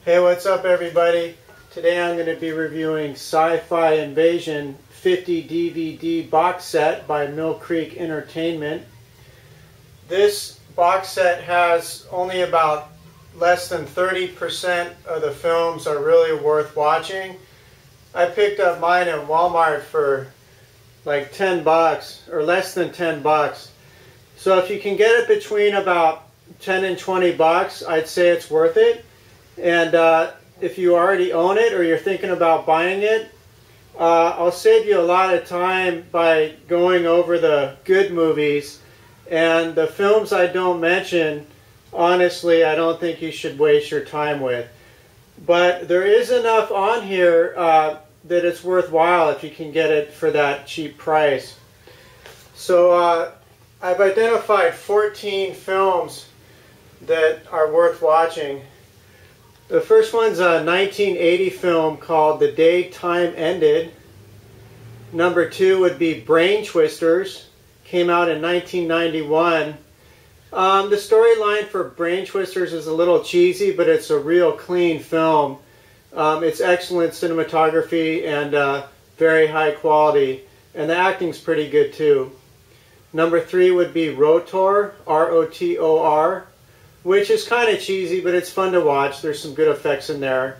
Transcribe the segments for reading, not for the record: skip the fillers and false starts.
Hey, what's up everybody? Today I'm going to be reviewing Sci-Fi Invasion 50 DVD box set by Mill Creek Entertainment. This box set has only about less than 30% of the films are really worth watching. I picked up mine at Walmart for like 10 bucks or less than 10 bucks. So if you can get it between about 10 and 20 bucks, I'd say it's worth it. And if you already own it or you're thinking about buying it, I'll save you a lot of time by going over the good movies. And the films I don't mention, honestly, I don't think you should waste your time with. But there is enough on here that it's worthwhile if you can get it for that cheap price. So I've identified 14 films that are worth watching. The first one's a 1980 film called The Day Time Ended. Number 2 would be Brain Twisters. Came out in 1991. The storyline for Brain Twisters is a little cheesy, but it's a real clean film. It's excellent cinematography and very high quality. And the acting's pretty good too. Number 3 would be Rotor, R-O-T-O-R. Which is kind of cheesy, but it's fun to watch. There's some good effects in there.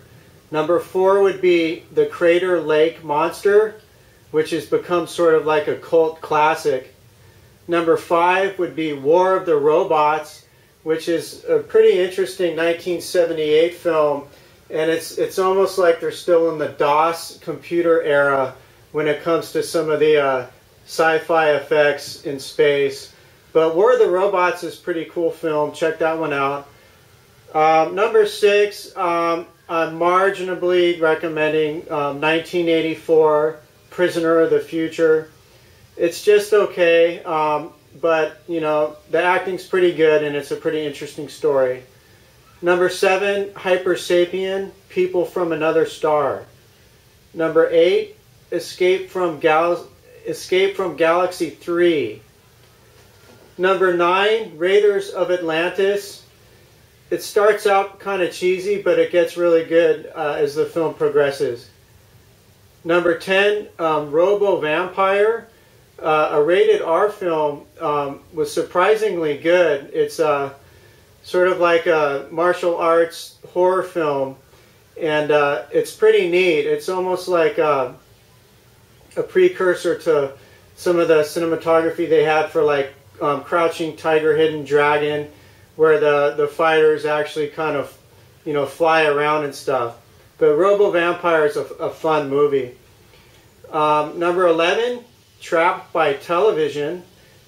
Number 4 would be The Crater Lake Monster, which has become sort of like a cult classic. Number 5 would be War of the Robots, which is a pretty interesting 1978 film. And it's almost like they're still in the DOS computer era when it comes to some of the sci-fi effects in space. But War of the Robots is a pretty cool film. Check that one out. Number 6, I'm marginally recommending 1984, Prisoner of the Future. It's just okay, but you know, the acting's pretty good and it's a pretty interesting story. Number 7, Hyper Sapien, People from Another Star. Number 8, Escape from Galaxy 3. Number 9, Raiders of Atlantis. It starts out kind of cheesy, but it gets really good as the film progresses. Number 10, Robo Vampire. A rated R film was surprisingly good. It's sort of like a martial arts horror film, and it's pretty neat. It's almost like a precursor to some of the cinematography they had for like Crouching Tiger, Hidden Dragon, where the fighters actually kind of, you know, fly around and stuff. But Robo Vampire is a fun movie. Number 11, Trapped by Television.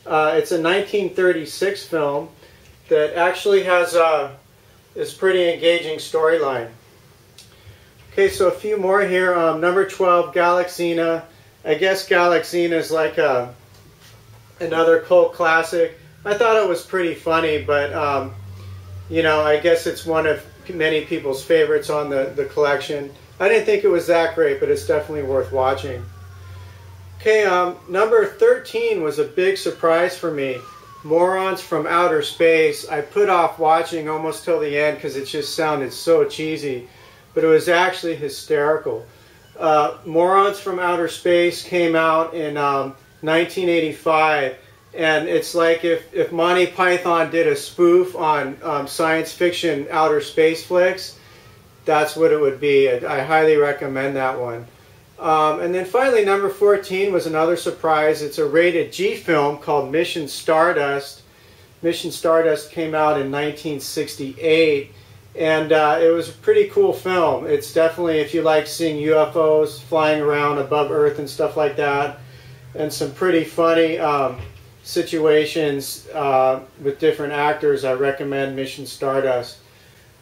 It's a 1936 film that actually has this pretty engaging storyline. Okay, so a few more here. Number 12, Galaxina. I guess Galaxina is like another cult classic. I thought it was pretty funny, but you know, I guess it's one of many people's favorites on the collection. I didn't think it was that great, but it's definitely worth watching. Okay, number 13 was a big surprise for me. Morons from Outer Space. I put off watching almost till the end because it just sounded so cheesy, but it was actually hysterical. Morons from Outer Space came out in 1985, and it's like if Monty Python did a spoof on science fiction outer space flicks, that's what it would be. I highly recommend that one. And then finally, number 14 was another surprise. It's a rated G film called Mission Stardust. Mission Stardust came out in 1968, and it was a pretty cool film. It's definitely, if you like seeing UFOs flying around above Earth and stuff like that, and some pretty funny situations with different actors, I recommend Mission Stardust.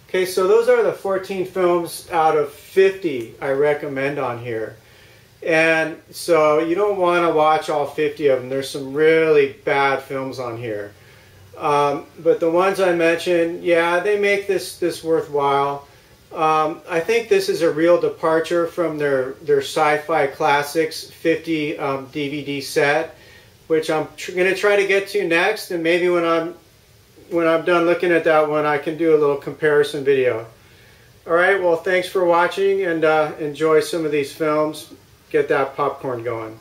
Okay, so those are the 14 films out of 50 I recommend on here. And so you don't want to watch all 50 of them. There's some really bad films on here. But the ones I mentioned, yeah, they make this worthwhile. I think this is a real departure from their Sci-Fi Classics 50 DVD set, which I'm going to try to get to next, and maybe when I'm done looking at that one, I can do a little comparison video. Alright, well thanks for watching, and enjoy some of these films. Get that popcorn going.